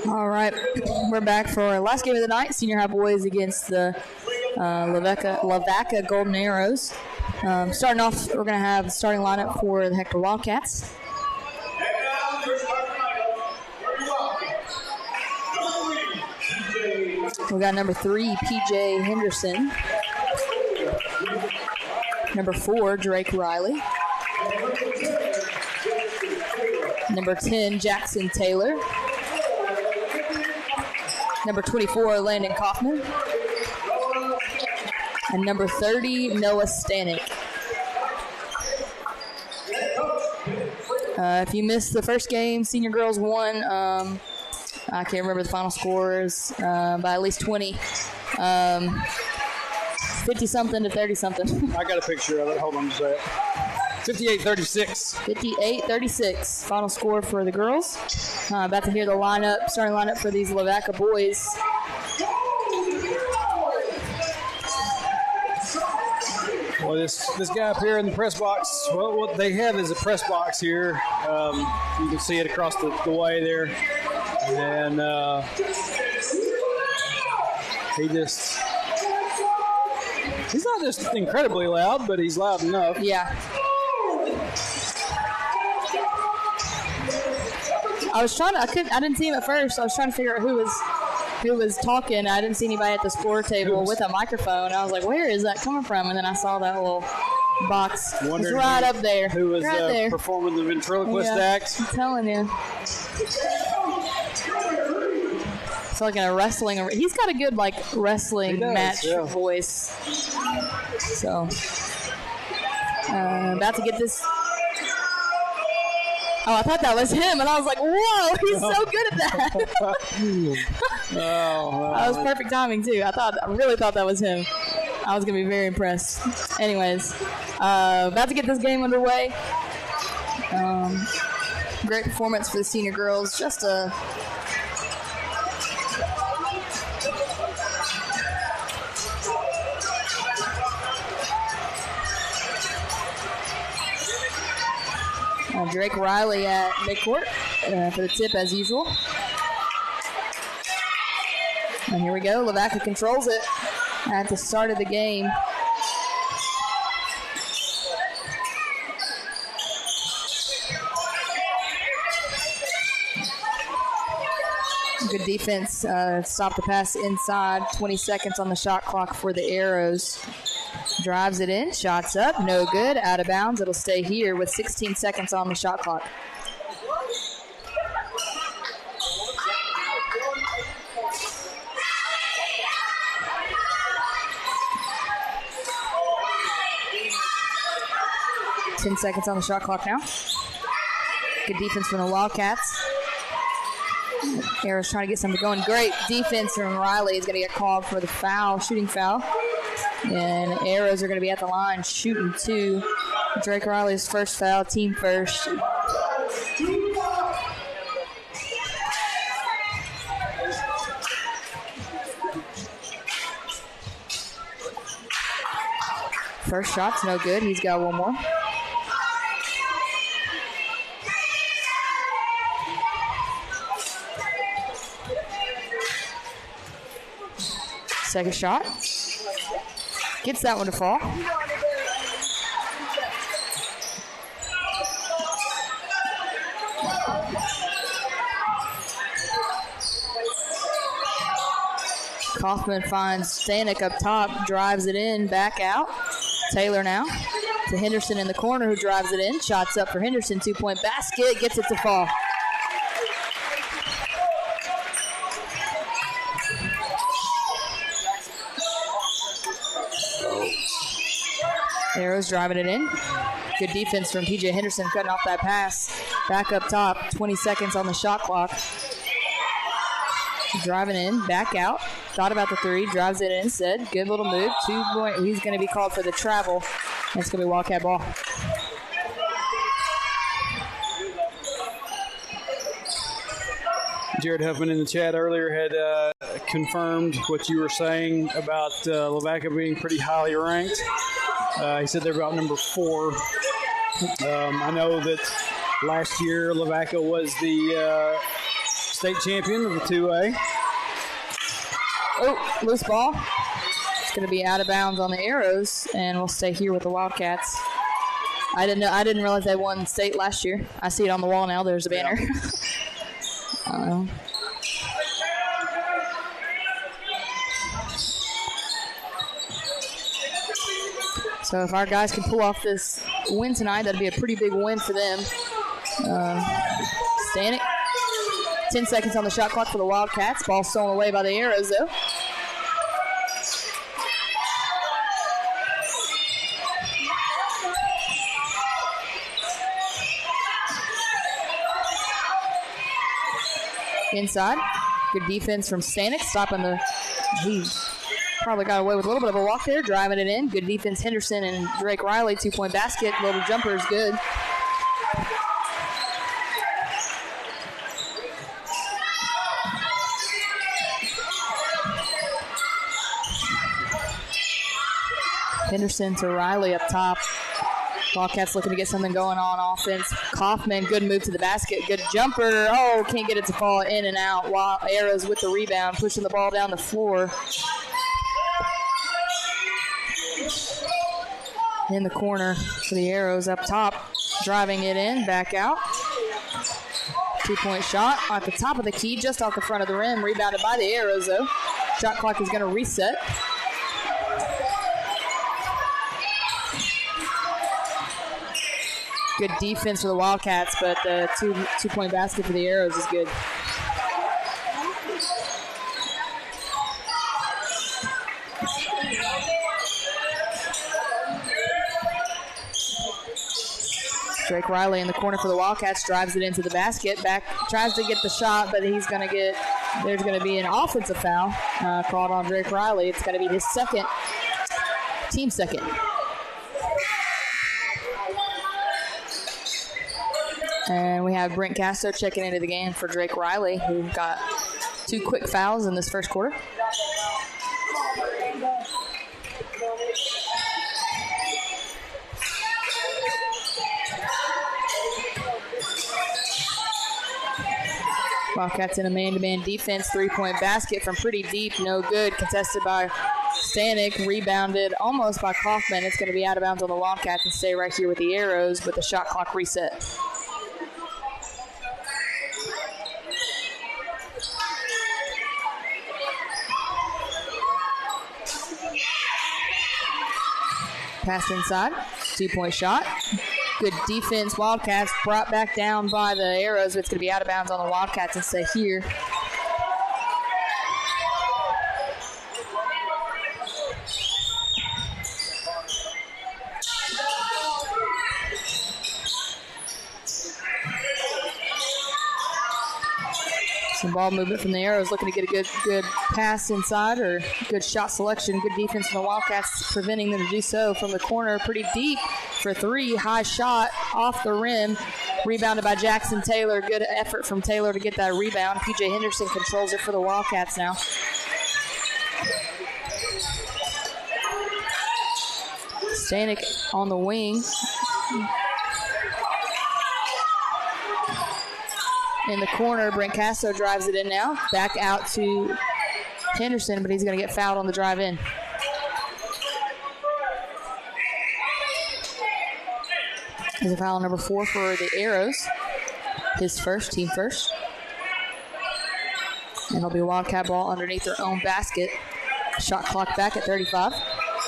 All right, we're back for our last game of the night. Senior high boys against the Lavaca Golden Arrows. Starting off, we're going to have the starting lineup for the Hector Wildcats. We got number 3, PJ Henderson. Number 4, Drake Riley. Number 10, Jackson Taylor. Number 24, Landon Kaufman. And number 30, Noah Stanek. If you missed the first game, senior girls won. I can't remember the final scores by at least 20. 50-something to 30-something. I got a picture of it. Hold on a second. 58-36. 58-36. Final score for the girls. About to hear the starting lineup for these Lavaca boys. Well, this guy up here in the press box, well, what they have is a press box here. You can see it across the way there. And he's not just incredibly loud, but he's loud enough. Yeah. I didn't see him at first. I was trying to figure out who was talking. I didn't see anybody at the score table with a microphone. I was like, where is that coming from? And then I saw that little box. It's right up there. Who was right there. Performing the ventriloquist act? I'm telling you. It's like a wrestling. He's got a good wrestling match voice. So, about to get this. Oh, I thought that was him, and I was like, whoa, he's so good at that. That was perfect timing, too. I really thought that was him. I was going to be very impressed. Anyways, about to get this game underway. Great performance for the senior girls. Just a Drake Riley at midcourt for the tip as usual. And here we go. Lavaca controls it at the start of the game. Good defense. Stop the pass inside. 20 seconds on the shot clock for the Arrows. Drives it in, shots up, no good, out of bounds. It'll stay here with 16 seconds on the shot clock. Ten seconds on the shot clock now. Good defense from the Wildcats. Arrows trying to get something going. Great defense from Riley. Is going to get called for the foul, shooting foul. And Arrows are going to be at the line shooting 2. Drake Riley's first foul, team first. First shot's no good. He's got one more. Second shot. Gets that one to fall. Kaufman finds Stanek up top, drives it in, back out. Taylor now to Henderson in the corner who drives it in. Shots up for Henderson, 2-point basket, gets it to fall. Arrows driving it in. Good defense from PJ Henderson cutting off that pass. Back up top, 20 seconds on the shot clock. Driving in, back out. Thought about the three, drives it in instead. Good little move. 2-point. He's going to be called for the travel. And it's going to be Wildcat ball. Jared Huffman in the chat earlier had confirmed what you were saying about Lavaca being pretty highly ranked. He said they're about number 4. I know that last year Lavaca was the state champion of the 2A. Oh, loose ball. It's going to be out of bounds on the Arrows, and we'll stay here with the Wildcats. I didn't realize they won state last year. I see it on the wall now. There's a banner. Yeah. So if our guys can pull off this win tonight, that'd be a pretty big win for them. Stanek, 10 seconds on the shot clock for the Wildcats. Ball stolen away by the Arrows, though. Inside. Good defense from Stanek, stopping the... He probably got away with a little bit of a walk there, driving it in. Good defense, Henderson and Drake Riley. 2-point basket. Little jumper is good. Henderson to Riley up top. Wildcats looking to get something going on offense. Kaufman, good move to the basket. Good jumper. Oh, can't get it to fall in and out. While Arrows with the rebound, pushing the ball down the floor. In the corner for the Arrows up top. Driving it in, back out. 2-point shot at the top of the key, just off the front of the rim. Rebounded by the Arrows, though. Shot clock is going to reset. Good defense for the Wildcats, but the two-point basket for the Arrows is good. Drake Riley in the corner for the Wildcats, drives it into the basket. Back, tries to get the shot, but there's going to be an offensive foul called on Drake Riley. It's going to be his second, team second. And we have Brent Castro checking into the game for Drake Riley, who got 2 quick fouls in this first quarter. Wildcats in a man-to-man defense. 3-point basket from pretty deep. No good. Contested by Stanek. Rebounded almost by Kaufman. It's going to be out of bounds on the Wildcats and stay right here with the Arrows with the shot clock reset. Pass inside. 2-point shot. Good defense. Wildcats brought back down by the Arrows. It's going to be out of bounds on the Wildcats and stay here. Some ball movement from the Arrows, looking to get a good pass inside or good shot selection. Good defense from the Wildcats, preventing them to do so from the corner. Pretty deep for 3. High shot off the rim. Rebounded by Jackson Taylor. Good effort from Taylor to get that rebound. PJ Henderson controls it for the Wildcats now. Stanek on the wing. In the corner, Brent Castro drives it in now. Back out to Henderson, but he's going to get fouled on the drive in. There's a foul number 4 for the Arrows. His first, team first. And it'll be a Wildcat ball underneath their own basket. Shot clock back at 35.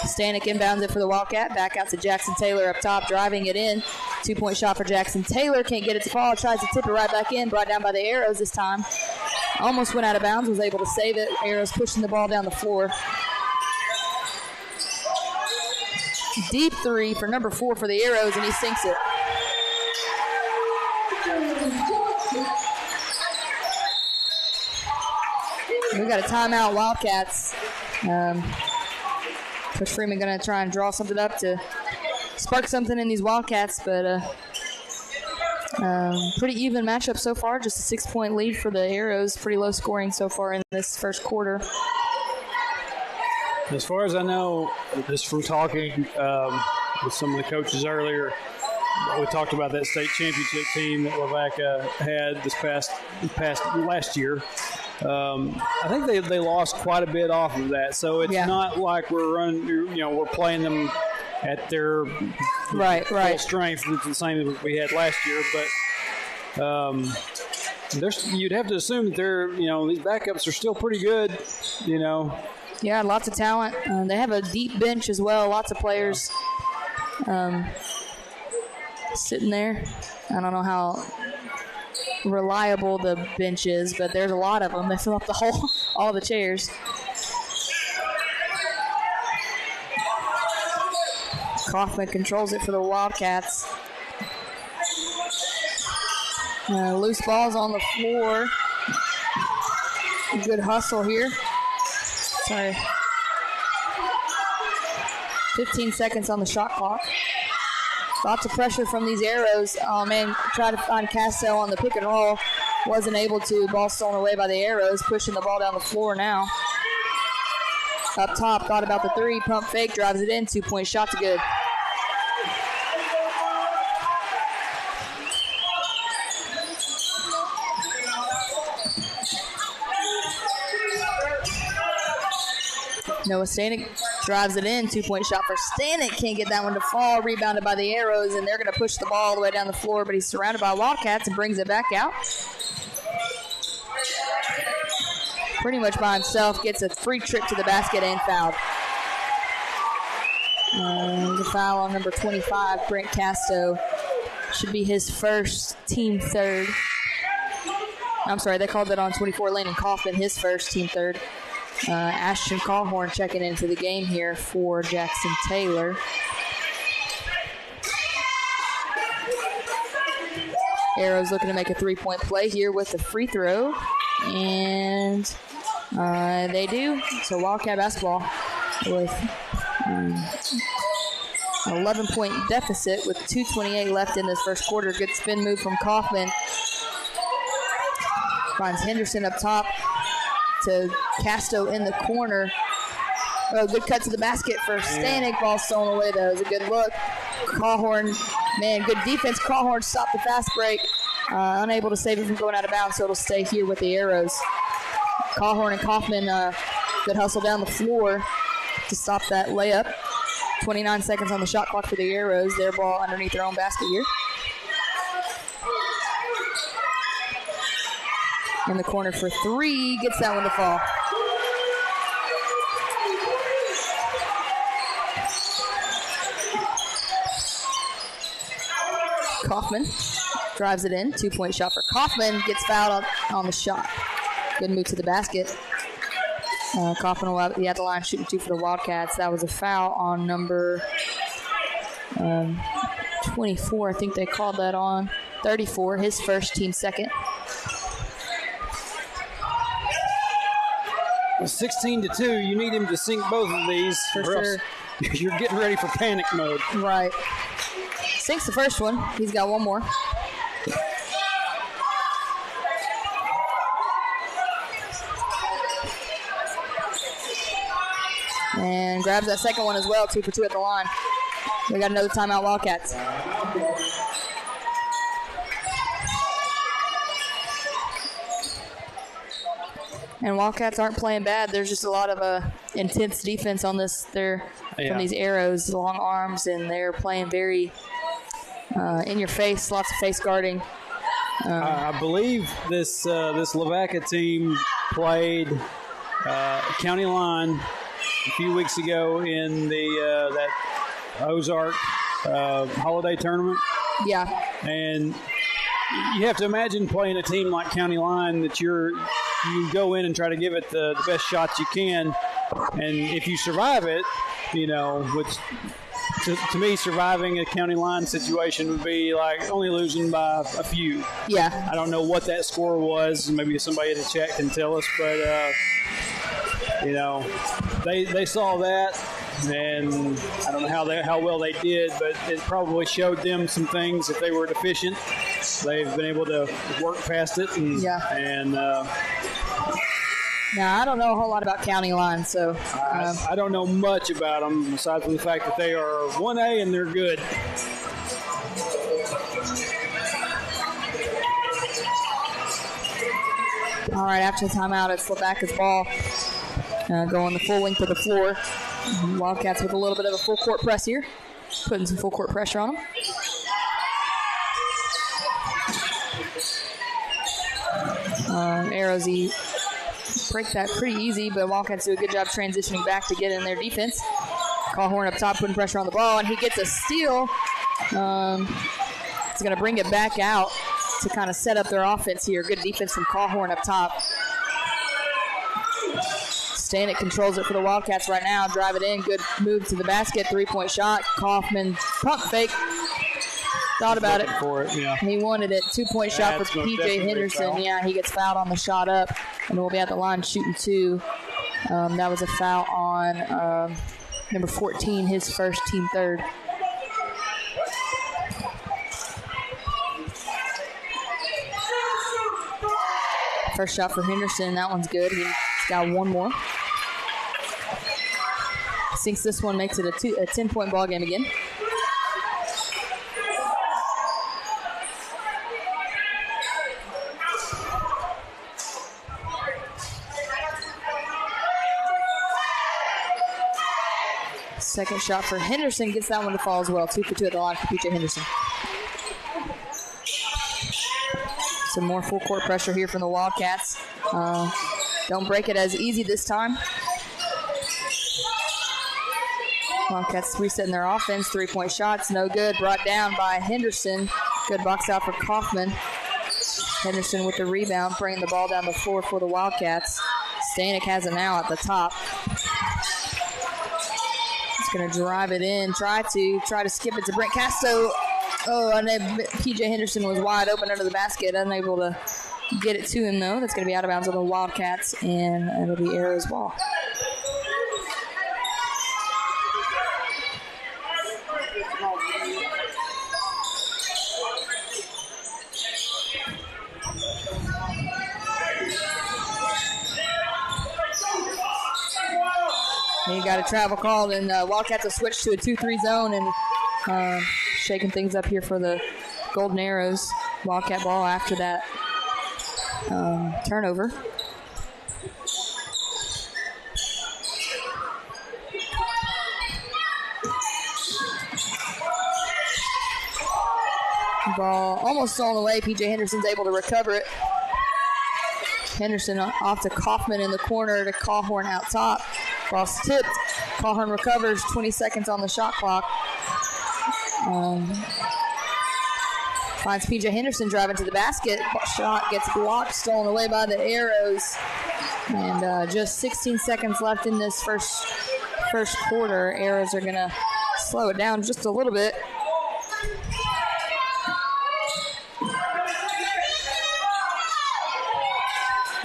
Stanek inbounds it for the Wildcat. Back out to Jackson Taylor up top, driving it in. 2-point shot for Jackson Taylor. Can't get it to fall. Tries to tip it right back in. Brought down by the Arrows this time. Almost went out of bounds. Was able to save it. Arrows pushing the ball down the floor. Deep 3 for number 4 for the Arrows, and he sinks it. We got a timeout, Wildcats. Coach Freeman going to try and draw something up to spark something in these Wildcats, but pretty even matchup so far. Just a 6-point lead for the Arrows. Pretty low scoring so far in this first quarter. As far as I know, just from talking with some of the coaches earlier, we talked about that state championship team that Lavaca had this past last year. I think they lost quite a bit off of that, so it's not like we're playing them at their full strength. It's the same as we had last year, but you'd have to assume that these backups are still pretty good, Yeah, lots of talent. They have a deep bench as well. Lots of players sitting there. I don't know how reliable the bench is, but there's a lot of them. They fill up all the chairs. Kaufman controls it for the Wildcats. Loose balls on the floor. Good hustle here. Sorry. 15 seconds on the shot clock. Lots of pressure from these Arrows. Oh, man, try to find Castell on the pick and roll. Wasn't able to. Ball stolen away by the Arrows. Pushing the ball down the floor now. Up top, thought about the three. Pump fake, drives it in. 2-point shot's good. Noah Stanek drives it in. 2-point shot for Stanek. Can't get that one to fall. Rebounded by the Arrows, and they're going to push the ball all the way down the floor, but he's surrounded by Wildcats and brings it back out. Pretty much by himself. Gets a free trip to the basket and fouled. The foul on number 25, Brent Casto. Should be his first, team third. I'm sorry, they called it on 24, Landon Kaufman, his first, team third. Ashton Callhorn checking into the game here for Jackson Taylor. Arrows looking to make a 3-point play here with the free throw. And they do. So Wildcat basketball with 11-point deficit with 2:28 left in this first quarter. Good spin move from Kaufman. Finds Henderson up top to Casto in the corner. Oh, good cut to the basket for Stanek. Ball stolen away, though. It was a good look. Callhorn, man, good defense. Callhorn stopped the fast break. Unable to save it from going out of bounds, so it'll stay here with the Arrows. Callhorn and Kaufman, good hustle down the floor to stop that layup. 29 seconds on the shot clock for the Arrows. Their ball underneath their own basket here. In the corner for three. Gets that one to fall. Kaufman drives it in. 2-point shot for Kaufman. Gets fouled on the shot. Good move to the basket. Kaufman will be at the line shooting 2 for the Wildcats. That was a foul on number 24. I think they called that on. 34, his first, team second. 16-2. You need him to sink both of these. For sure. You're getting ready for panic mode. Right. Sinks the first one. He's got one more. And grabs that second one as well. 2 for 2 at the line. We got another timeout, Wildcats. And Wildcats aren't playing bad. There's just a lot of intense defense on this. They're from these Arrows, long arms, and they're playing very in your face, lots of face guarding. I believe this Lavaca team played County Line a few weeks ago in the that Ozark holiday tournament. Yeah. And you have to imagine playing a team like County Line that you go in and try to give it the best shots you can. And if you survive it, which to me, surviving a County Line situation would be like only losing by a few. Yeah. I don't know what that score was. Maybe somebody in the chat can tell us. But, they saw that. And I don't know how well they did, but it probably showed them some things if they were deficient. They've been able to work past it. Now, I don't know a whole lot about County Line, so. I don't know much about them, aside from the fact that they are 1A and they're good. All right, after the timeout, it's Lavaca's ball. Going the full length of the floor. Wildcats with a little bit of a full court press here. Putting some full court pressure on them. Arrows break that pretty easy, but Wildcats do a good job transitioning back to get in their defense. Callhorn up top, putting pressure on the ball, and he gets a steal. It's going to bring it back out to kind of set up their offense here. Good defense from Callhorn up top. Stanek controls it for the Wildcats right now. Drive it in. Good move to the basket. 3-point shot. Kaufman pump fake. Thought about it. Yeah. He wanted it. 2-point shot for P.J. Henderson. Yeah, he gets fouled on the shot up, and we'll be at the line shooting 2. That was a foul on number 14, his first, team third. First shot for Henderson. That one's good. He's got one more. Sinks this one, makes it a 10-point ball game again. Second shot for Henderson, gets that one to fall as well. 2 for 2 at the line for P.J. Henderson. Some more full court pressure here from the Wildcats. Don't break it as easy this time. Wildcats resetting their offense. 3-point shots, no good. Brought down by Henderson. Good box out for Kaufman. Henderson with the rebound, bringing the ball down the floor for the Wildcats. Stanek has it now at the top. Going to drive it in, try to skip it to Brent Casto. And P.J. Henderson was wide open under the basket, unable to get it to him, though. That's going to be out of bounds on the Wildcats, and it'll be Arrows ball. He got a travel call, and Wildcats will switch to a 2-3 zone, and shaking things up here for the Golden Arrows. Wildcat ball after that turnover. Ball almost stolen away. P.J. Henderson's able to recover it. Henderson off to Kaufman in the corner to Callhorn out top. Ball's tipped. Callhorn recovers. 20 seconds on the shot clock. Finds P.J. Henderson driving to the basket. Shot gets blocked, stolen away by the Arrows. And just 16 seconds left in this first quarter. Arrows are going to slow it down just a little bit.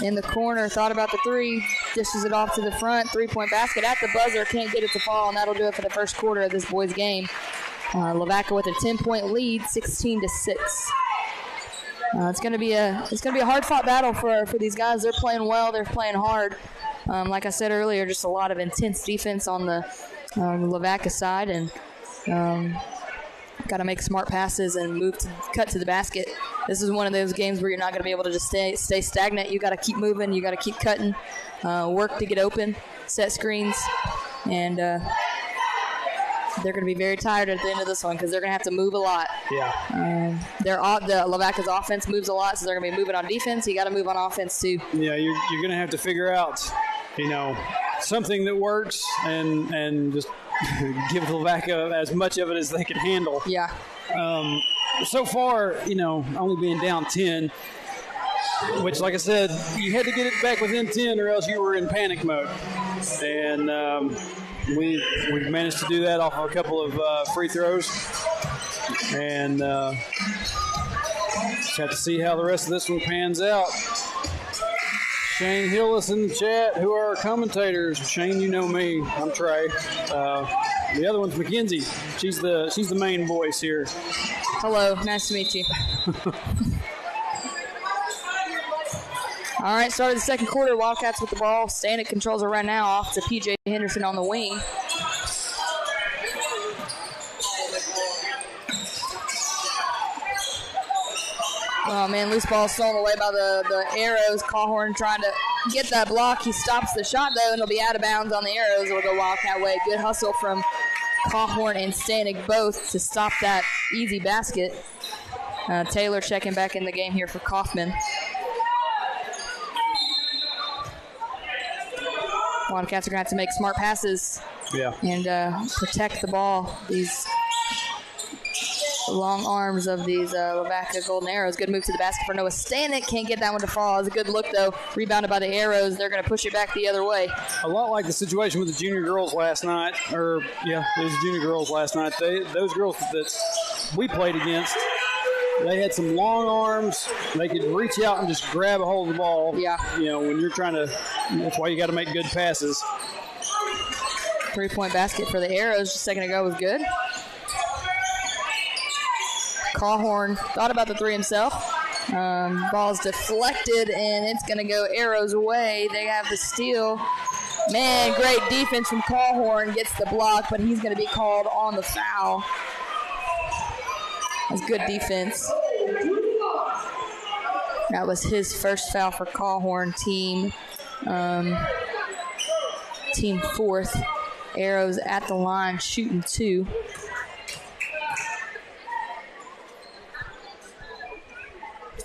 In the corner, thought about the three, dishes it off to the front, 3-point basket at the buzzer, can't get it to fall, and that'll do it for the first quarter of this boys' game. Lavaca with a 10-point lead, 16-6. It's going to be a hard-fought battle for these guys. They're playing well, they're playing hard. Like I said earlier, just a lot of intense defense on the Lavaca side, and got to make smart passes and cut to the basket. This is one of those games where you're not going to be able to just stay stagnant. You got to keep moving. You got to keep cutting, work to get open, set screens, and they're going to be very tired at the end of this one because they're going to have to move a lot. Yeah. The Lavaca's offense moves a lot, so they're going to be moving on defense. You got to move on offense too. Yeah, you're going to have to figure out, something that works and just give Lavaca as much of it as they can handle. Yeah. So far, only being down 10, which, like I said, you had to get it back within 10 or else you were in panic mode. And we've managed to do that off of a couple of free throws. And just have to see how the rest of this one pans out. Shane Hillis in the chat. Who are our commentators? Shane, you know me. I'm Trey. The other one's Mackenzie. She's the main voice here. Hello. Nice to meet you. All right, start of the second quarter. Wildcats with the ball. Stanek controls it right now off to P.J. Henderson on the wing. Oh, man, loose ball stolen away by the Arrows. Cawhorn trying to get that block. He stops the shot, though, and it'll be out of bounds on the Arrows. It'll go Wildcat way. Good hustle from Cawhorn and Stanek both to stop that easy basket. Taylor checking back in the game here for Kaufman. Wildcats are going to have to make smart passes and protect the ball. These long arms of these Lavaca Golden Arrows. Good move to the basket for Noah Stanek. Can't get that one to fall. It's a good look, though. Rebounded by the Arrows. They're going to push it back the other way. A lot like the situation with the junior girls last night. It was the junior girls last night. Those girls that we played against, they had some long arms. They could reach out and just grab a hold of the ball. Yeah. When you're trying to, that's why you got to make good passes. 3-point basket for the Arrows just a second ago was good. Cawhorn thought about the three himself. Ball's deflected, and it's going to go Arrows away. They have the steal. Man, great defense from Cawhorn. Gets the block, but he's going to be called on the foul. That's good defense. That was his first foul for Cawhorn, team fourth. Arrows at the line, shooting 2.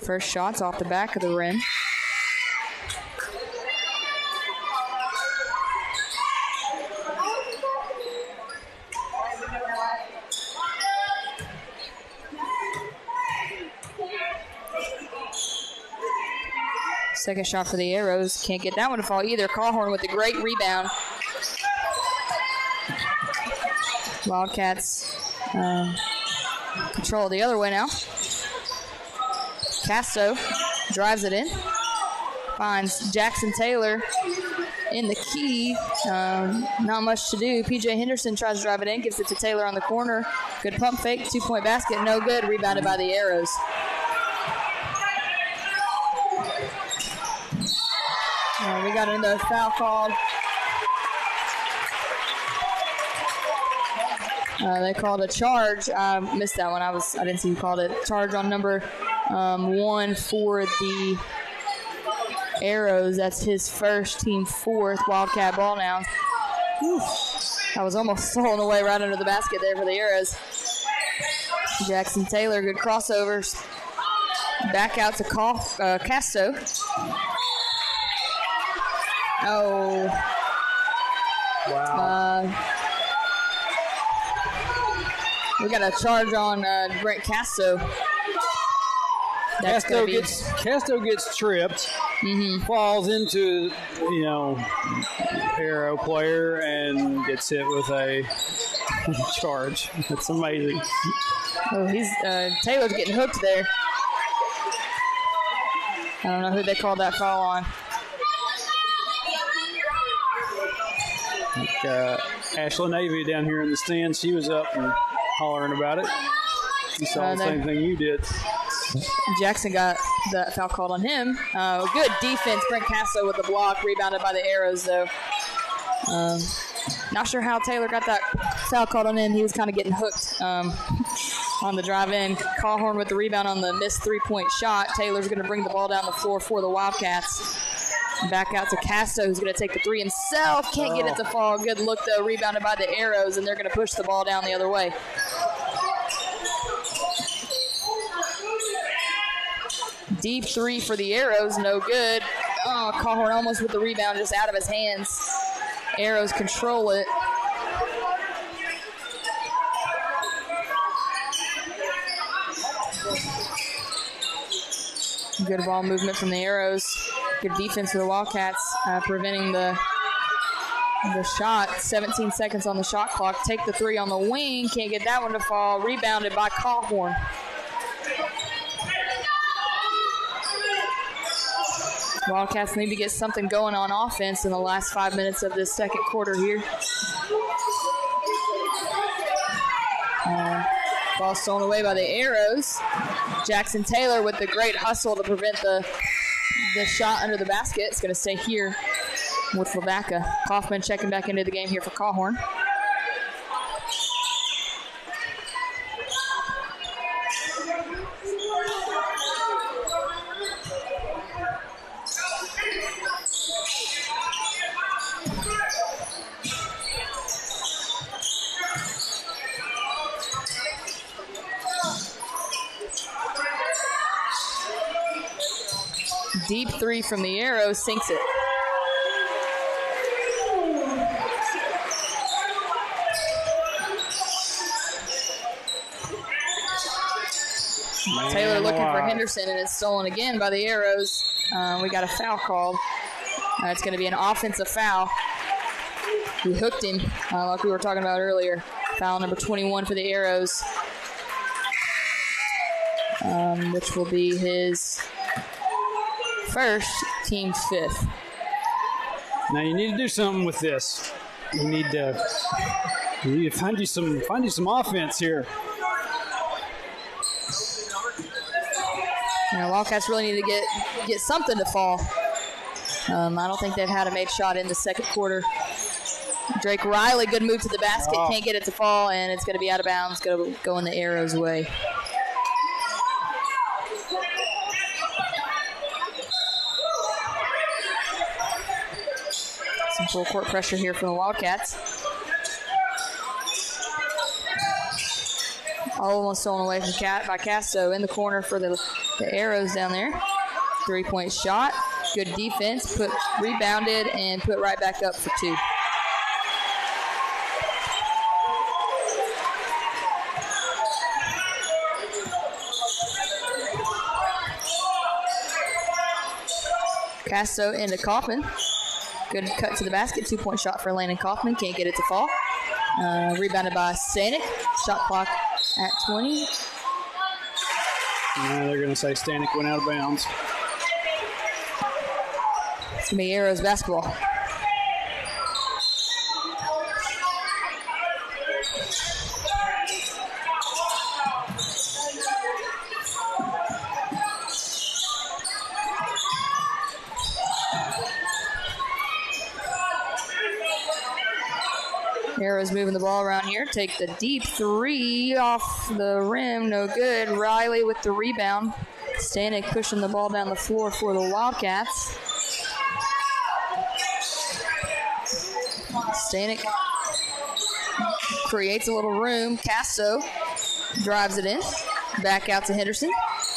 First shot's off the back of the rim. Second shot for the Arrows. Can't get that one to fall either. Cawhorn with a great rebound. Wildcats control the other way now. Casto drives it in. Finds Jackson Taylor in the key. Not much to do. PJ Henderson tries to drive it in. Gives it to Taylor on the corner. Good pump fake. 2-point basket. No good. Rebounded by the Arrows. We got another foul called. They called a charge. I missed that one. I didn't see who called it. Charge on number 1 for the Arrows. That's his first, team fourth. Wildcat ball now. Whew. That was almost stolen away right under the basket there for the Arrows. Jackson Taylor, good crossovers. Back out to Casto. Oh. Wow. We got a charge on Brent Casto. Casto gets tripped, falls into, Arrow player and gets hit with a charge. That's amazing. Oh, Taylor's getting hooked there. I don't know who they called that foul on. Ashley Navy down here in the stands, she was up and hollering about it. She saw the same thing you did. Jackson got that foul called on him. Good defense. Brent Casto with the block. Rebounded by the Arrows, though. Not sure how Taylor got that foul called on him. He was kind of getting hooked on the drive-in. Cawhorn with the rebound on the missed 3-point shot. Taylor's going to bring the ball down the floor for the Wildcats. Back out to Casto, who's going to take the three himself. Can't get it to fall. Good look, though. Rebounded by the Arrows, and they're going to push the ball down the other way. Deep three for the Arrows, no good. Oh, Cawhorn almost with the rebound, just out of his hands. Arrows control it. Good ball movement from the Arrows. Good defense for the Wildcats, preventing the shot. 17 seconds on the shot clock. Take the three on the wing. Can't get that one to fall. Rebounded by Cawhorn. Wildcats need to get something going on offense in the last 5 minutes of this second quarter here. Ball stolen away by the Arrows. Jackson Taylor with the great hustle to prevent the shot under the basket. It's going to stay here with Lavaca. Kaufman checking back into the game here for Cawhorn. Deep three from the arrow, sinks it. Man, Taylor looking for wow. Henderson, and it's stolen again by the arrows. We got a foul called. It's going to be an offensive foul. We hooked him, like we were talking about earlier. Foul number 21 for the arrows, which will be his first, team's fifth. Now you need to do something with this. You need to find you some offense here. You know, Wildcats really need to get something to fall. I don't think they've had a made shot in the second quarter. Drake Riley, good move to the basket, can't get it to fall, and it's going to be out of bounds, going to go in the arrow's way. Some full court pressure here from the Wildcats. Almost stolen away from by Casto in the corner for the arrows down there. 3-point shot. Good defense. Rebounded and put right back up for two. Casto into Kaufman. Good cut to the basket. 2-point shot for Landon Kaufman. Can't get it to fall. Rebounded by Stanek. Shot clock at 20. Now they're going to say Stanek went out of bounds. It's going to be Arrows basketball. Arrows moving the ball around here. Take the deep three off the rim. No good. Riley with the rebound. Stanek pushing the ball down the floor for the Wildcats. Stanek creates a little room. Casto drives it in. Back out to Henderson,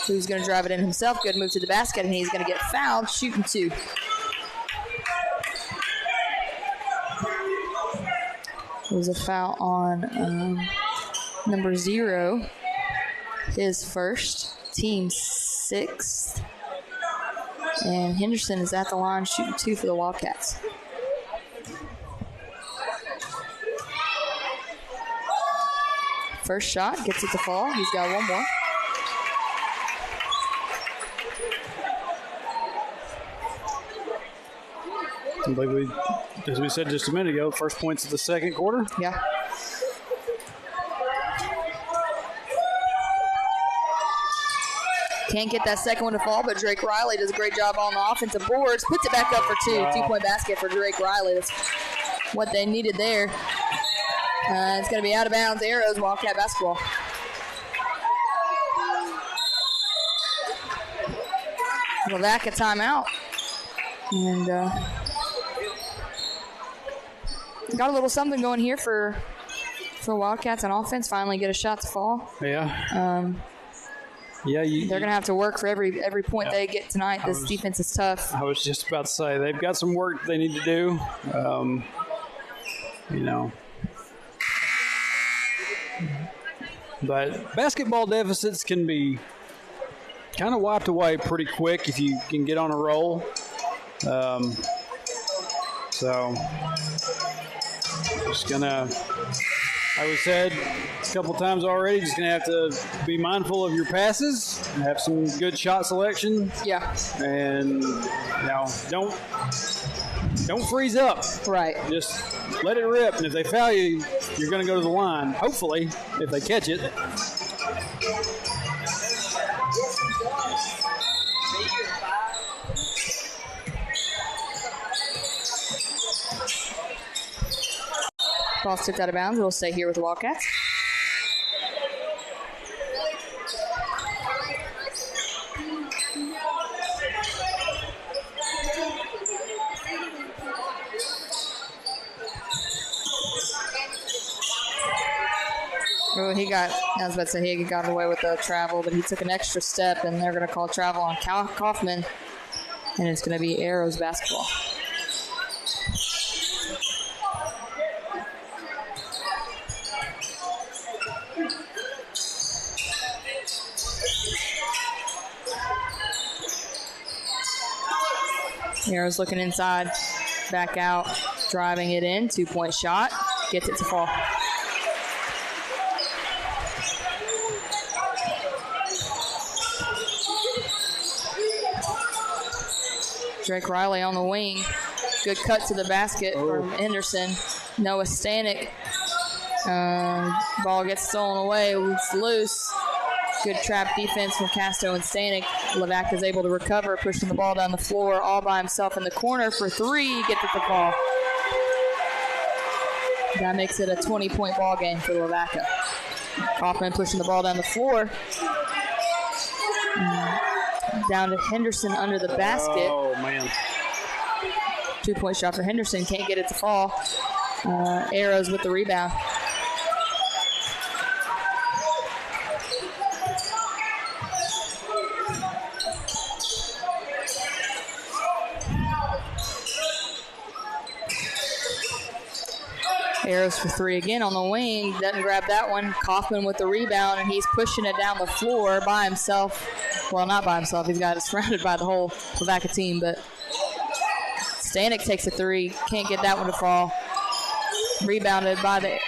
who's going to drive it in himself. Good move to the basket, and he's going to get fouled. Shooting two. It was a foul on number 0, his first, team sixth. And Henderson is at the line shooting two for the Wildcats. First shot, gets it to fall. He's got one more. I believe as we said just a minute ago, first points of the second quarter. Yeah. Can't get that second one to fall, but Drake Riley does a great job on the offensive boards. Puts it back up for two. Wow. 2-point basket for Drake Riley. That's what they needed there. It's going to be out of bounds. Arrows, Wildcat basketball. Lavaca timeout. And got a little something going here for Wildcats on offense. Finally get a shot to fall. Yeah. They're going to have to work for every point they get tonight. This defense is tough. I was just about to say, they've got some work they need to do. But basketball deficits can be kind of wiped away pretty quick if you can get on a roll. So just going to, like we said a couple times already, just going to have to be mindful of your passes, have some good shot selection. Yeah. And, don't freeze up. Right. Just let it rip. And if they foul you, you're going to go to the line, hopefully, if they catch it. Ball's tipped out of bounds. It'll stay here with the Wildcats. Oh, I was about to say he got away with the travel, but he took an extra step, and they're going to call travel on Kaufman. and it's going to be Arrows basketball. Arrows looking inside, back out, driving it in, 2-point shot, gets it to fall. Drake Riley on the wing, good cut to the basket from Henderson. Noah Stanek, ball gets stolen away, it's loose. Good trap defense from Casto and Stanek. Lavaca is able to recover, pushing the ball down the floor all by himself in the corner for three. Gets it to fall. That makes it a 20-point ball game for Lavaca. Kaufman pushing the ball down the floor. Down to Henderson under the basket. Oh, man. 2-point shot for Henderson. Can't get it to fall. Arrows with the rebound. Arrows for three again on the wing. Doesn't grab that one. Kaufman with the rebound, and he's pushing it down the floor by himself. Well, not by himself. He's got it surrounded by the whole Lavaca team, but Stanek takes a three. Can't get that one to fall. Rebounded by the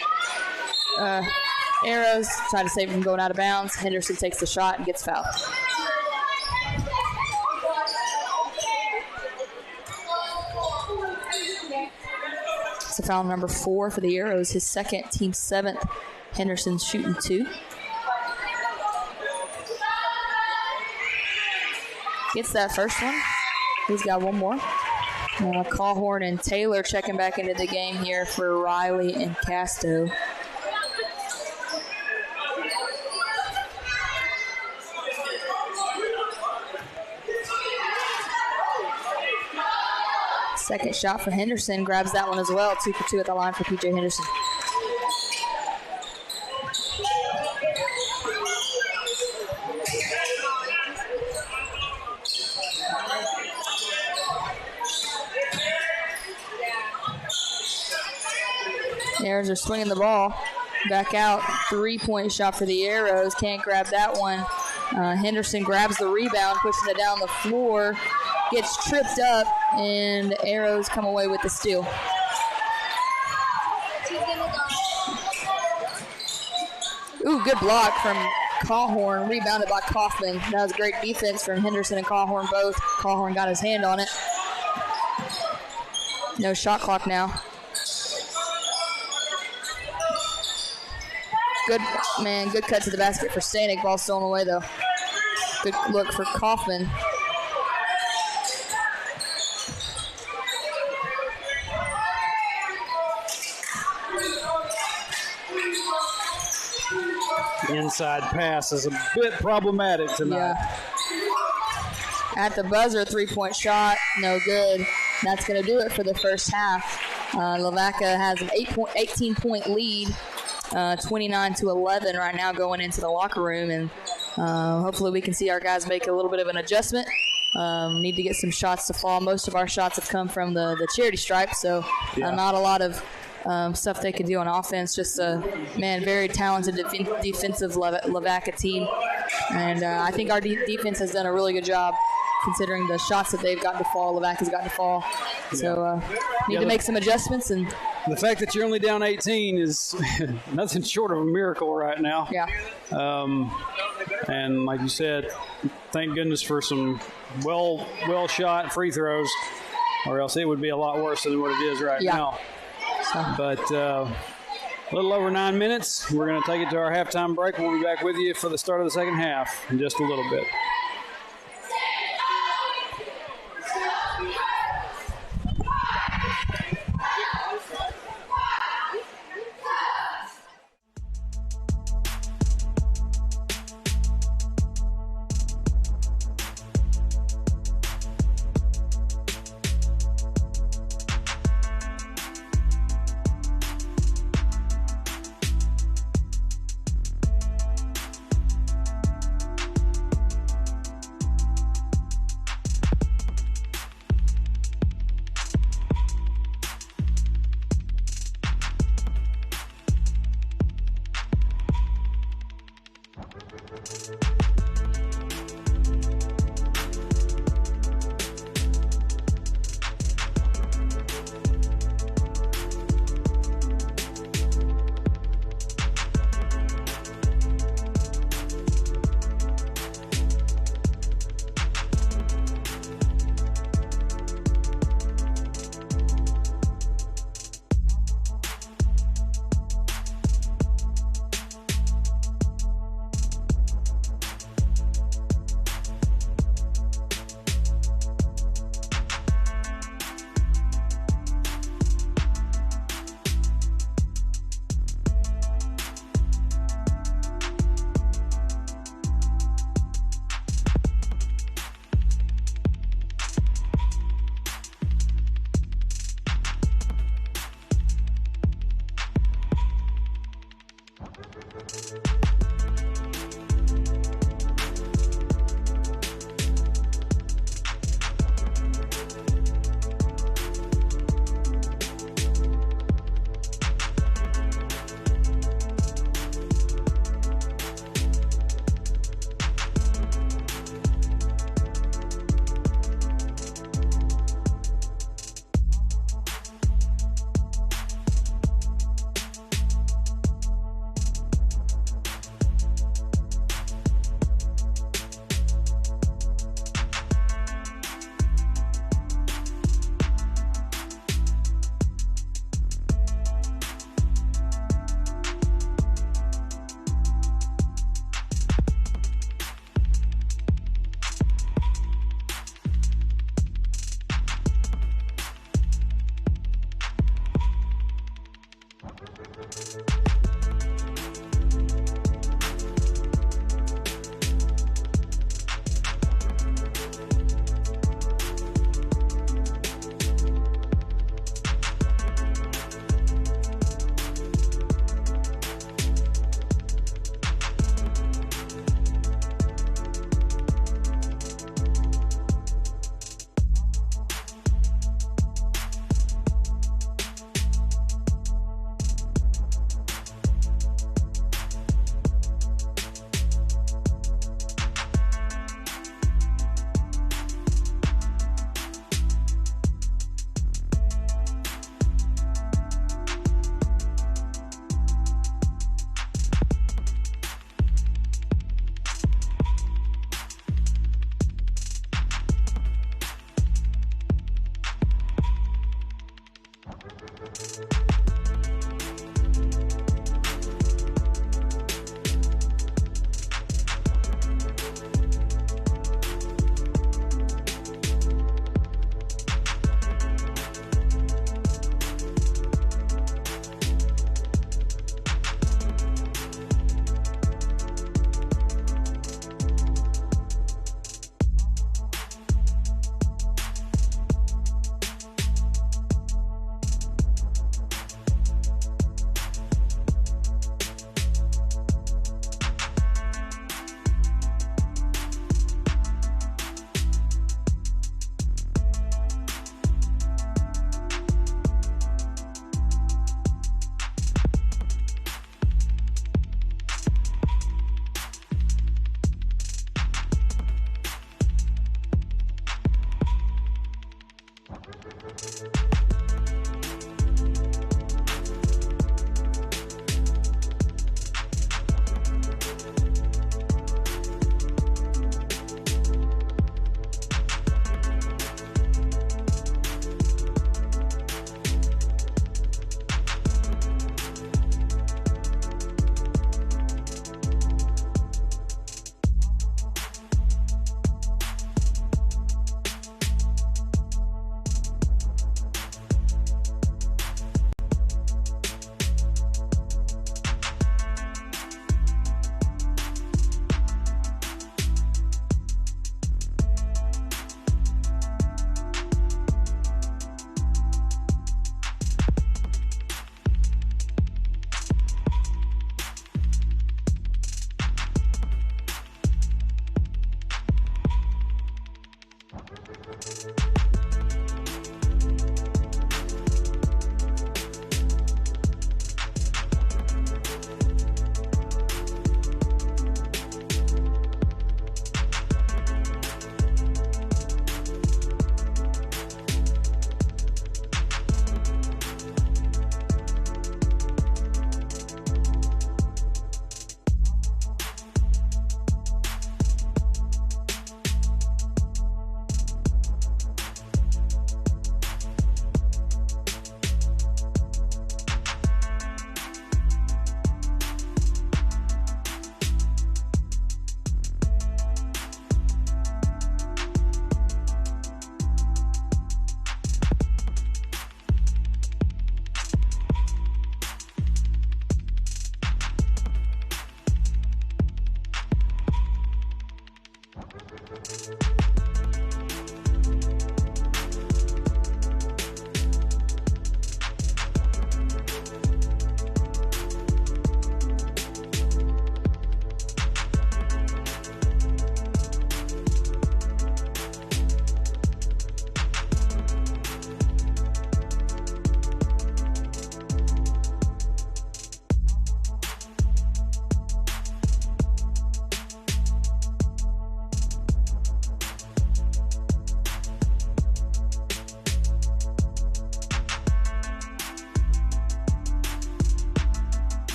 Arrows. Try to save it from going out of bounds. Henderson takes the shot and gets fouled. So foul number 4 for the Arrows, his second, team 7th. Henderson's shooting 2. Gets that first one. He's got one more. Callhorn and Taylor checking back into the game here for Riley and Casto. Second shot for Henderson, grabs that one as well. 2 for 2 at the line for PJ Henderson. Arrows are swinging the ball. Back out, 3-point shot for the Arrows. Can't grab that one. Henderson grabs the rebound, pushing it down the floor. Gets tripped up, and the Arrows come away with the steal. Ooh, good block from Callhorn, rebounded by Kaufman. That was great defense from Henderson and Callhorn both. Callhorn got his hand on it. No shot clock now. Good cut to the basket for Stanek. Ball stolen away though. Good look for Kaufman. Inside pass is a bit problematic tonight. Yeah. At the buzzer, 3-point shot, no good. That's going to do it for the first half. Lavaca has an 18-point lead, 29-11 right now going into the locker room, and hopefully we can see our guys make a little bit of an adjustment. Need to get some shots to fall. Most of our shots have come from the charity stripe, so not a lot of stuff they can do on offense. Just a very talented defensive Lavaca team, and I think our defense has done a really good job considering the shots that they've gotten to fall. Lavaca's gotten to fall, so need to make some adjustments. And the fact that you're only down 18 is nothing short of a miracle right now. Yeah. And like you said, thank goodness for some well shot free throws, or else it would be a lot worse than what it is right now. But a little over 9 minutes. We're going to take it to our halftime break. We'll be back with you for the start of the second half in just a little bit.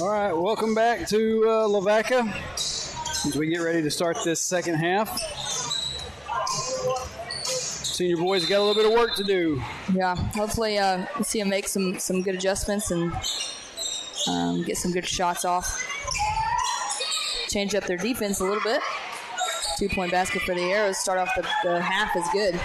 All right, welcome back to Lavaca as we get ready to start this second half. Senior boys got a little bit of work to do. Yeah, hopefully we'll see them make some good adjustments and get some good shots off. Change up their defense a little bit. 2-point basket for the Arrows. Start off the half is good.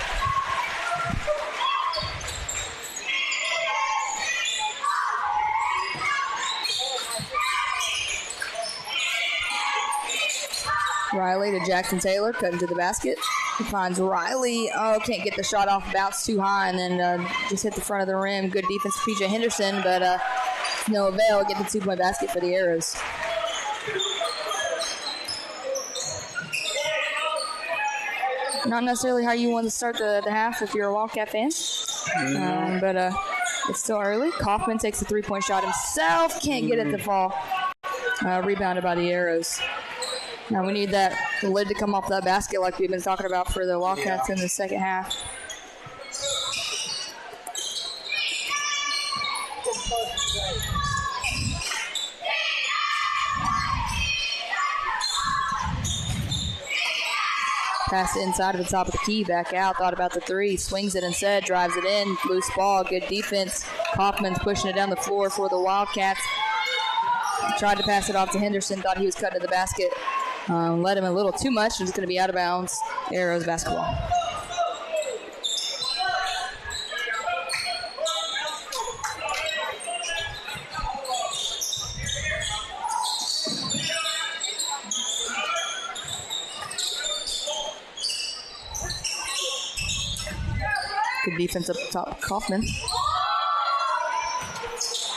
Riley to Jackson Taylor, cutting to the basket. He finds Riley. Oh, can't get the shot off. Bounce too high and then just hit the front of the rim. Good defense for PJ Henderson, but no avail. Get the 2-point basket for the Arrows. Not necessarily how you want to start the half if you're a Wildcat fan, but it's still early. Kaufman takes a 3-point shot himself. Can't get it to fall. Rebounded by the Arrows. Now we need the lid to come off that basket like we've been talking about for the Wildcats in the second half. Pass inside to the top of the key, back out, thought about the three, swings it instead, drives it in, loose ball, good defense. Kaufman's pushing it down the floor for the Wildcats. Tried to pass it off to Henderson, thought he was cutting to the basket. Led him a little too much, and it's going to be out of bounds. Arrows basketball. Good defense up top, Kaufman.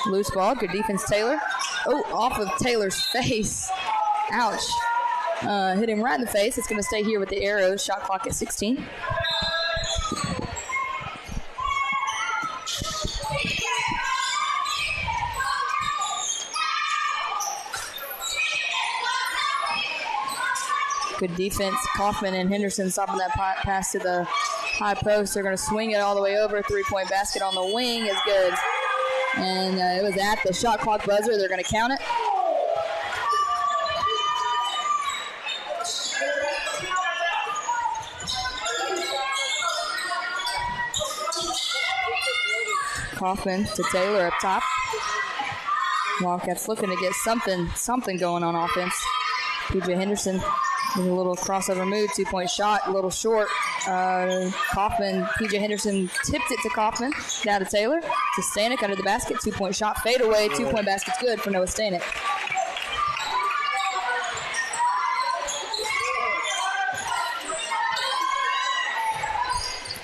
Loose ball, good defense, Taylor. Oh, off of Taylor's face. Ouch. Hit him right in the face. It's going to stay here with the Arrows. Shot clock at 16. Good defense. Kaufman and Henderson stopping that pass to the high post. They're going to swing it all the way over. 3-point basket on the wing is good. And it was at the shot clock buzzer. They're going to count it. Kaufman to Taylor up top. Wildcats looking to get something going on offense. PJ Henderson with a little crossover move, 2-point shot, a little short. Kaufman, PJ Henderson tipped it to Kaufman. Now to Taylor, to Stanek under the basket, 2-point shot, fade away, 2-point basket's good for Noah Stanek.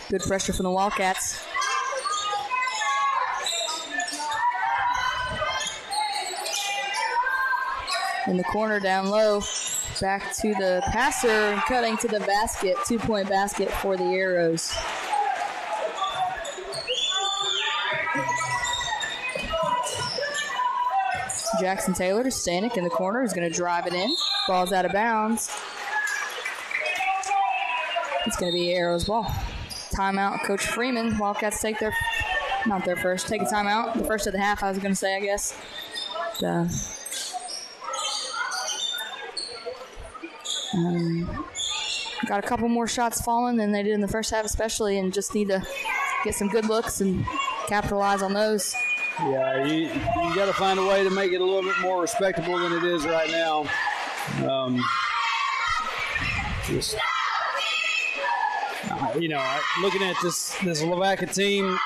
Good pressure from the Wildcats. In the corner down low, back to the passer, cutting to the basket, 2-point basket for the Arrows. Jackson Taylor to Stanek in the corner, who's going to drive it in. Ball's out of bounds. It's going to be Arrows ball. Timeout, Coach Freeman. Wildcats take take a timeout. The first of the half, I was going to say, I guess. Got a couple more shots falling than they did in the first half especially, and just need to get some good looks and capitalize on those. Yeah, you got to find a way to make it a little bit more respectable than it is right now. Looking at this Lavaca team,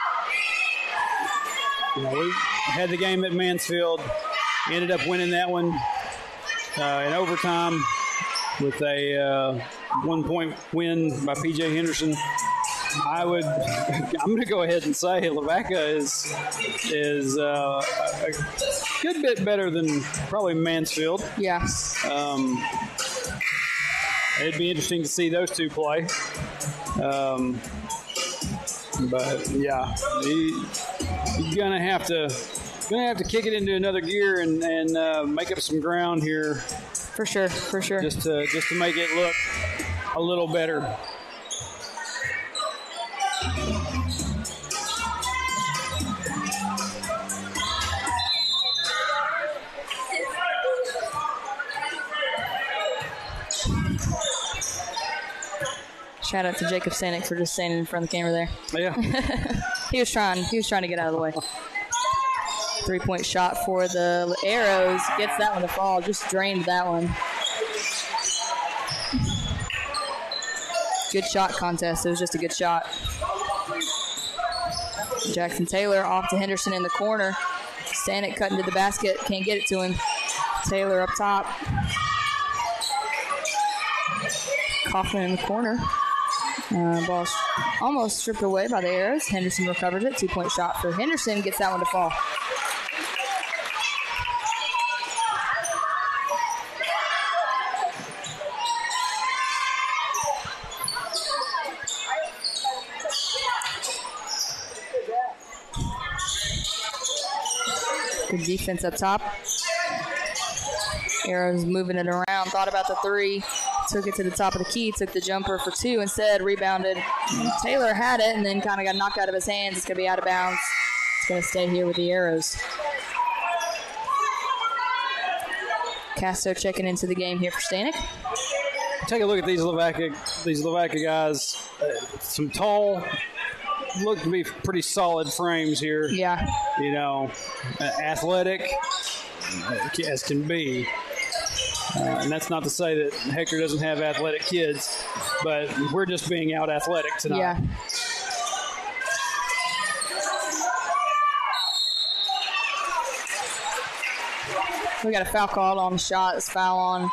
we had the game at Mansfield, ended up winning that one in overtime with a 1-point win by PJ Henderson. I'm going to go ahead and say Lavaca is a good bit better than probably Mansfield. Yeah. It'd be interesting to see those two play. But yeah, you're gonna have to kick it into another gear and make up some ground here. For sure. Just to make it look a little better. Shout out to Jacob Stanek for just standing in front of the camera there. Yeah. He was trying to get out of the way. 3-point shot for the Arrows. Gets that one to fall. Just drained that one. Good shot contest. It was just a good shot. Jackson Taylor off to Henderson in the corner. Stanek cutting to the basket. Can't get it to him. Taylor up top. Kaufman in the corner. Ball almost stripped away by the Arrows. Henderson recovers it. 2-point shot for Henderson. Gets that one to fall. Good defense up top. Arrows moving it around. Thought about the three. Took it to the top of the key. Took the jumper for two instead. Rebounded. Taylor had it and then kind of got knocked out of his hands. It's going to be out of bounds. It's going to stay here with the Arrows. Casto checking into the game here for Stanek. Take a look at these Lavaca guys. Some tall, look to be pretty solid frames here. Yeah. You know, athletic as can be. And that's not to say that Hector doesn't have athletic kids, but we're just being out athletic tonight. Yeah. We got a foul called on the shot. It's foul on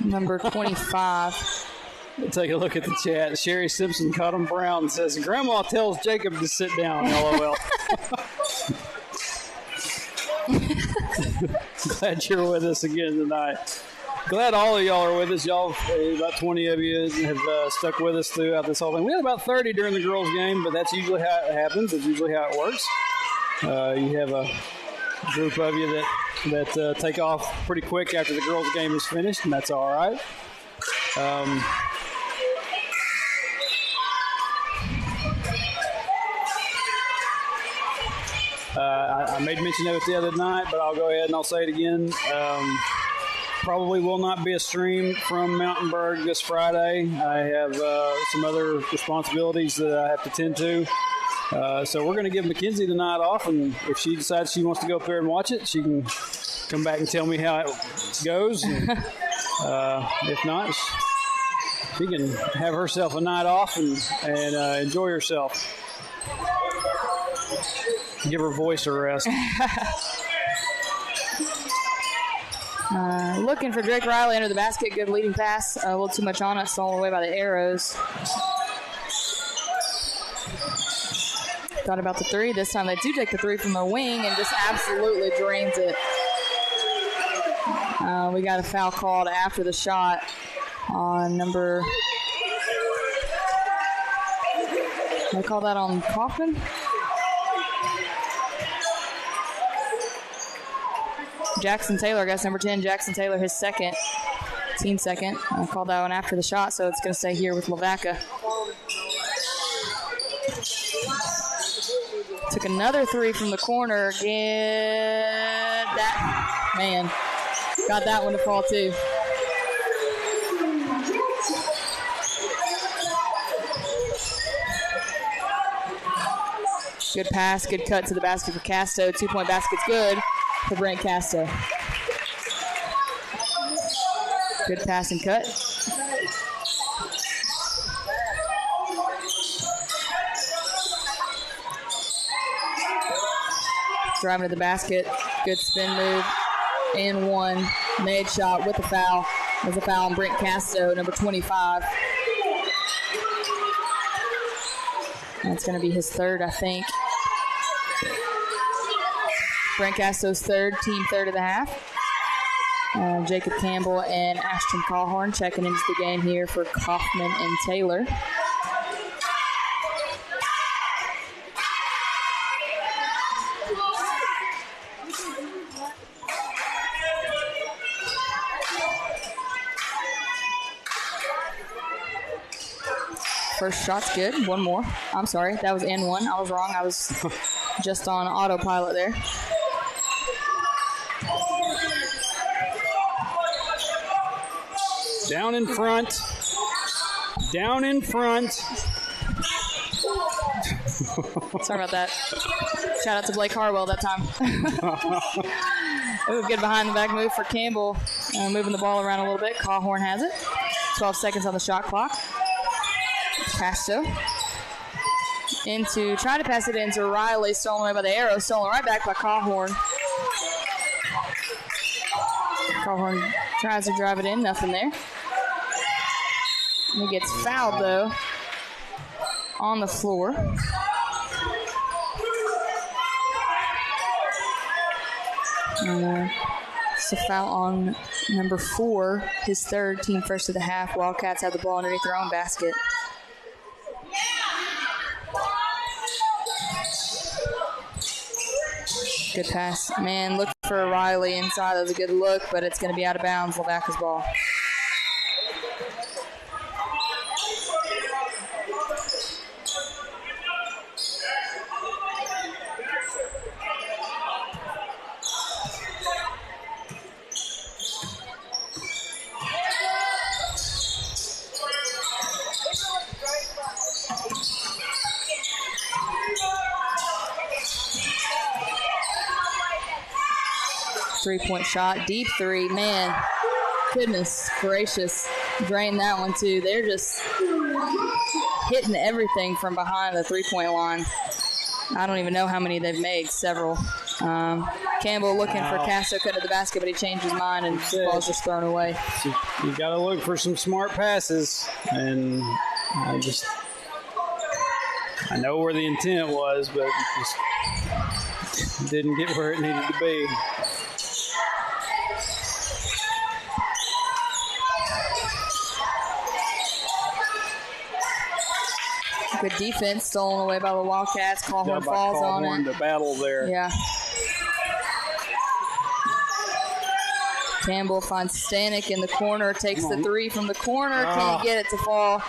number 25. Take a look at the chat. Sherry Simpson, Cotton Brown says, Grandma tells Jacob to sit down, LOL. Glad you're with us again tonight. Glad all of y'all are with us. Y'all, about 20 of you have stuck with us throughout this whole thing. We had about 30 during the girls' game, but that's usually how it happens. It's usually how it works. You have a group of you that take off pretty quick after the girls' game is finished, and that's all right. I made mention of it the other night, but I'll go ahead and I'll say it again. Probably will not be a stream from Mountainburg this Friday. I have some other responsibilities that I have to tend to. So we're going to give Mackenzie the night off, and if she decides she wants to go up there and watch it, she can come back and tell me how it goes. And, if not, she can have herself a night off and enjoy herself. Give her voice a rest. Looking for Drake Riley under the basket. Good leading pass. A little too much on it. Stolen away by the Arrows. Thought about the three. This time they do take the three from the wing and just absolutely drains it. We got a foul called after the shot on number... They call that on Kaufman? Jackson Taylor, I guess, number 10. Jackson Taylor, his second. Team second. I called that one after the shot, so it's going to stay here with Lavaca. Took another three from the corner. Get that. Man, got that one to fall, too. Good pass, good cut to the basket for Casto. 2-point basket's good for Brent Casto. Good pass and cut. Driving to the basket. Good spin move. And one. Made shot with the foul. There's a foul on Brent Casto, number 25. That's going to be his third, I think. Brent Casto's third, team third of the half. Jacob Campbell and Ashton Callhorn checking into the game here for Kaufman and Taylor. First shot's good. One more. I'm sorry. That was N1. I was wrong. I was just on autopilot there. Down in front. Down in front. Sorry about that. Shout out to Blake Harwell that time. Ooh, good behind the back move for Campbell. Moving the ball around a little bit. Cawhorn has it. 12 seconds on the shot clock. Castro. Try to pass it into Riley. Stolen away by the Arrow. Stolen right back by Cawhorn. Cawhorn tries to drive it in. Nothing there. He gets fouled, though, on the floor. It's a foul on number 4, his third, team first of the half. Wildcats have the ball underneath their own basket. Good pass. Man, look for Riley inside. That was a good look, but it's going to be out of bounds. Lavaca's ball. Three-point shot, deep three. Man, goodness gracious. Drain that one, too. They're just hitting everything from behind the three-point line. I don't even know how many they've made, several. Campbell looking for Castro cut to the basket, but he changed his mind and the ball's just thrown away. You got to look for some smart passes, and I know where the intent was, but just didn't get where it needed to be. Good defense, stolen away by the Wildcats. Cawhorn falls on it. The battle there. Yeah. Campbell finds Stanek in the corner, takes the three from the corner, can't get it to fall.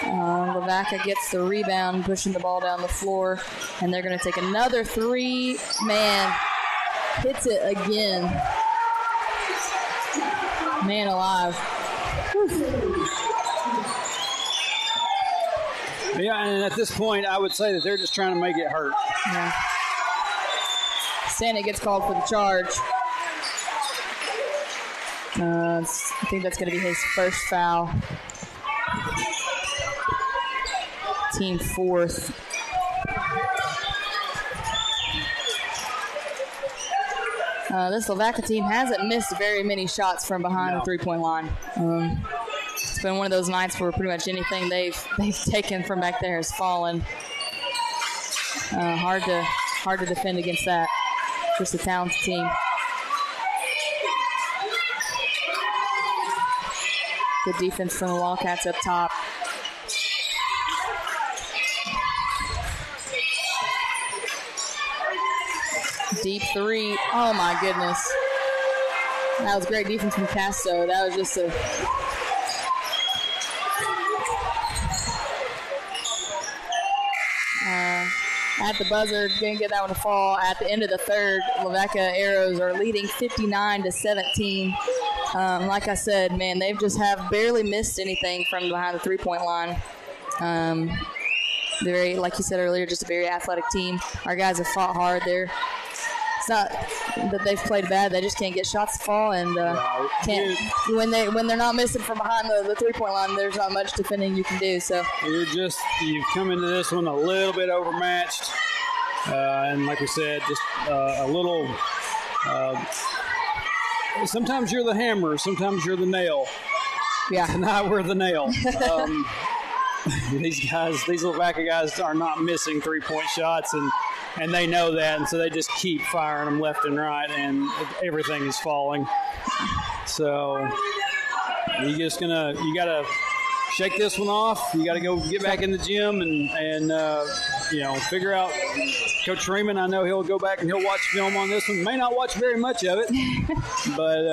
Lavaca gets the rebound, pushing the ball down the floor, and they're going to take another three. Man, hits it again. Man alive. Whew. Yeah, and at this point, I would say that they're just trying to make it hurt. Yeah. Stanek gets called for the charge. I think that's going to be his first foul. Team fourth. This Lavaca team hasn't missed very many shots from behind the three-point line. It's been one of those nights where pretty much anything they've taken from back there has fallen. Hard to defend against that. Just a talented team. Good defense from the Wildcats up top. Deep three. Oh my goodness. That was great defense from Castro. That was just a at the buzzer, didn't get that one to fall. At the end of the third, Lavaca Arrows are leading 59-17. Like I said, man, they've just have barely missed anything from behind the three-point line. Very, like you said earlier, just a very athletic team. Our guys have fought hard there. It's not that they've played bad; they just can't get shots to fall, and can't when they're not missing from behind the three-point line. There's not much defending you can do. So you've come into this one a little bit overmatched, and like we said, just a little. Sometimes you're the hammer, sometimes you're the nail. Yeah, tonight we're the nail. These Lavaca guys are not missing three-point shots, and they know that, and so they just keep firing them left and right, and everything is falling. So you gotta shake this one off. You gotta go get back in the gym and figure out. Coach Freeman, I know he'll go back and he'll watch film on this one. May not watch very much of it, but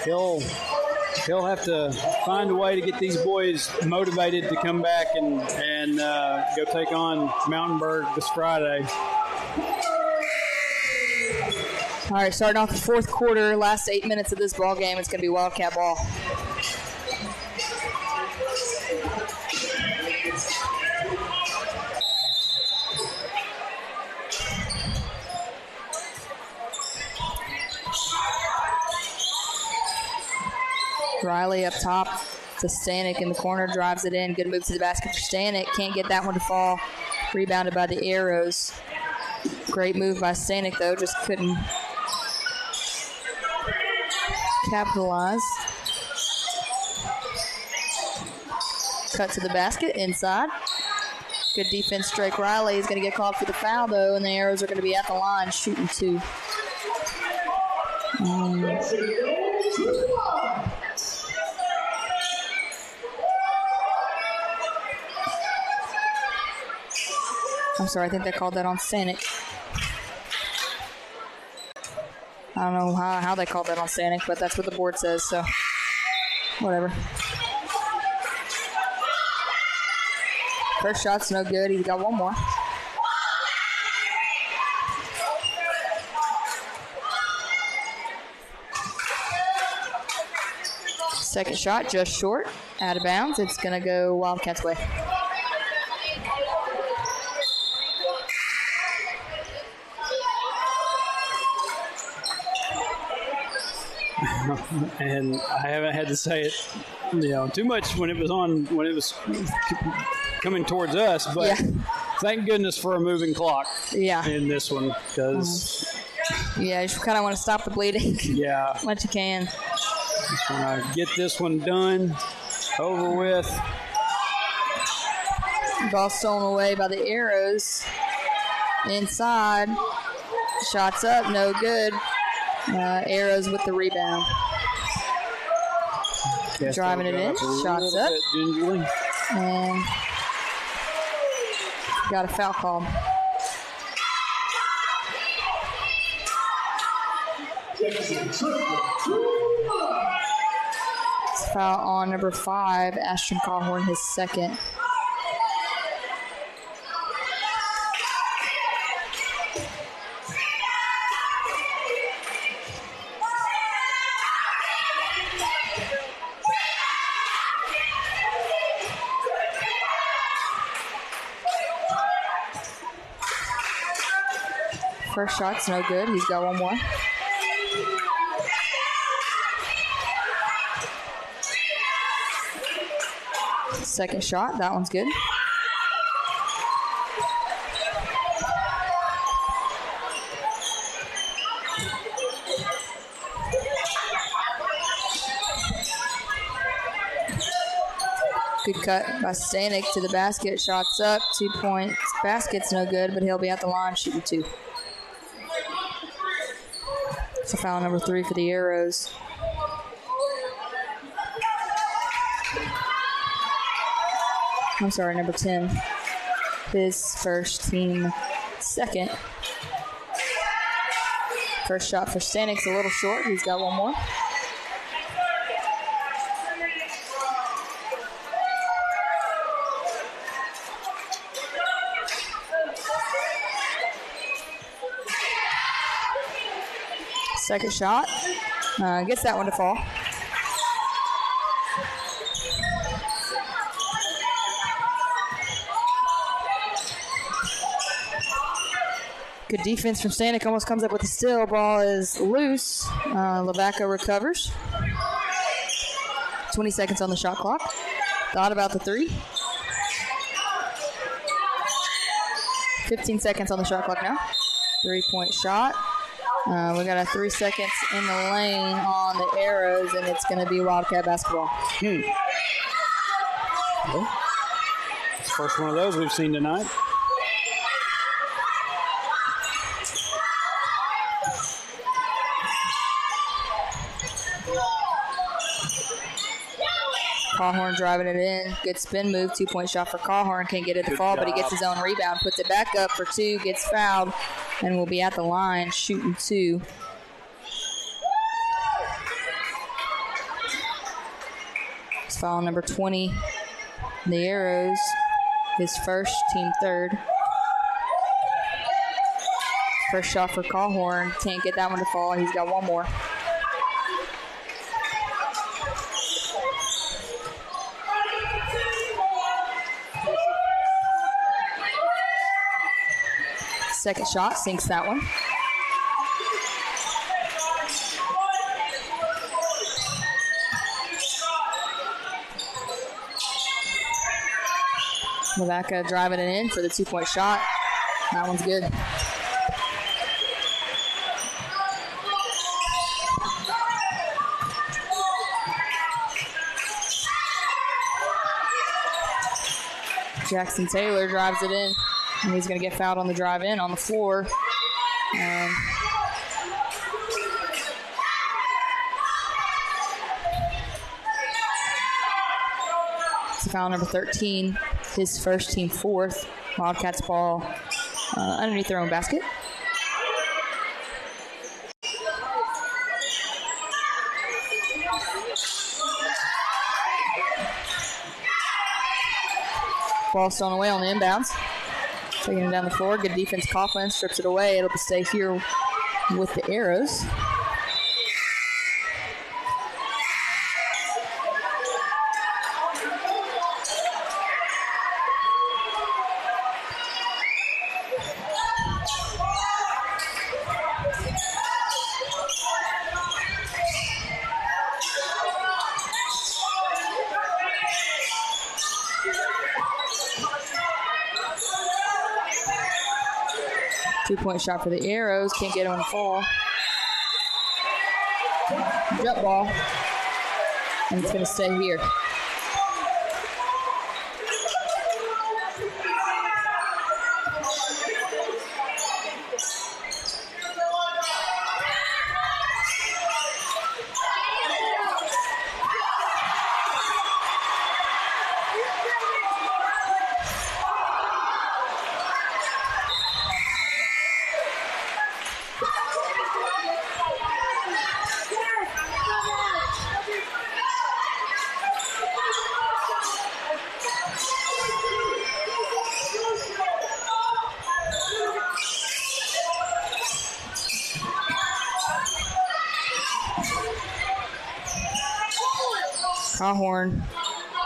he'll have to find a way to get these boys motivated to come back and go take on Mountainburg this Friday. All right, starting off the fourth quarter, last 8 minutes of this ball game, it's going to be Wildcat ball. Riley up top to Stanek in the corner, drives it in. Good move to the basket for Stanek. Can't get that one to fall. Rebounded by the Arrows. Great move by Stanek, though. Just couldn't capitalize. Cut to the basket, inside. Good defense, Drake Riley is going to get called for the foul, though, and the Arrows are going to be at the line shooting 2. I'm sorry, I think they called that on Stanek. I don't know how they called that on Stanek, but that's what the board says, so whatever. First shot's no good. He's got one more. Second shot, just short, out of bounds. It's going to go Wildcats' way. And I haven't had to say it, too much when it was coming towards us. But thank goodness for a moving clock. In this one, because you just kind of want to stop the bleeding. Much you can. Just want to get this one done, over with. Ball stolen away by the Arrows. Inside. Shots up, no good. Arrows with the rebound. Driving it in. Shots up. And got a foul called. It's foul on number 5, Ashton Cawhorn, his second. First shot's no good. He's got one more. Second shot, that one's good. Good cut by Stanek to the basket. Shots up, 2 points. Basket's no good, but he'll be at the line shooting 2. It's a foul number 3 for the Arrows. I'm sorry, number 10. His first, team second. First shot for Stanek's a little short. He's got one more. Second shot. Gets that one to fall. Good defense from Stanek. Almost comes up with a steal. Ball is loose. Lavaca recovers. 20 seconds on the shot clock. Thought about the 3. 15 seconds on the shot clock now. 3-point shot. We got a 3 seconds in the lane on the Arrows, and it's going to be Wildcat basketball. Well, it's the first one of those we've seen tonight. Cawhorn driving it in. Good spin move. 2-point shot for Cawhorn. Can't get it to fall, but he gets his own rebound. Puts it back up for 2. Gets fouled, and will be at the line shooting 2. It's foul number 20. The Arrows. His first, team third. First shot for Cawhorn. Can't get that one to fall. He's got one more. Second shot, sinks that one. Lavaca driving it in for the 2-point shot. That one's good. Jackson Taylor drives it in, and he's going to get fouled on the drive in on the floor. It's foul number 13, his first, team fourth. Wildcats ball underneath their own basket. Ball stolen away on the inbounds. Taking it down the floor. Good defense. Coughlin strips it away. It'll stay here with the Arrows. Two-point shot for the Arrows. Can't get on the fall. Jump ball. And it's going to stay here. Cawhorn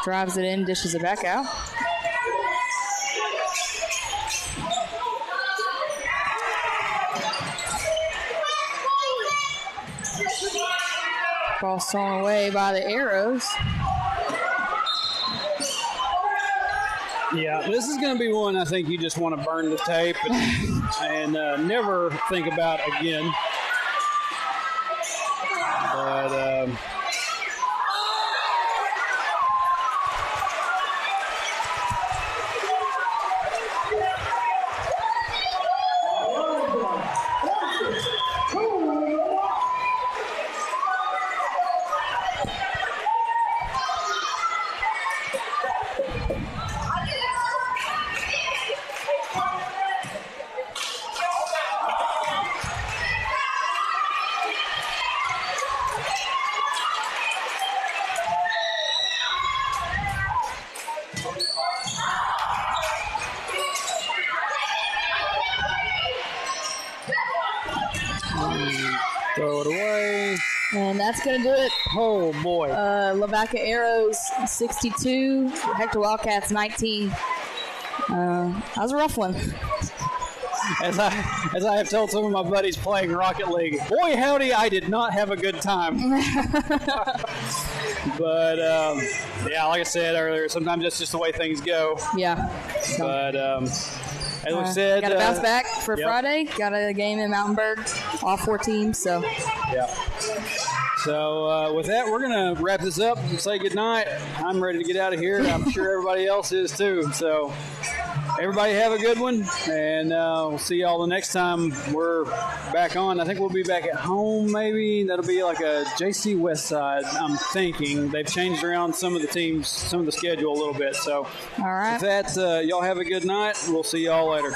drives it in, dishes it back out. Ball stolen away by the Arrows. Yeah, this is going to be one I think you just want to burn the tape and never think about again. But throw it away. And that's going to do it. Oh, boy. Lavaca Arrows 62, Hector Wildcats 19. That was a rough one. As I have told some of my buddies playing Rocket League, boy howdy, I did not have a good time. But, yeah, like I said earlier, sometimes that's just the way things go. Yeah. But, as we said, got to bounce back for Friday. Got a game in Mountainburg, all 4 teams. So, yeah. So with that, we're going to wrap this up and say goodnight. I'm ready to get out of here. I'm sure everybody else is too. So everybody have a good one, and we'll see y'all the next time we're back on. I think we'll be back at home maybe. That'll be like a JC Westside, I'm thinking. They've changed around some of the teams, some of the schedule a little bit. So all right. With that, y'all have a good night. We'll see y'all later.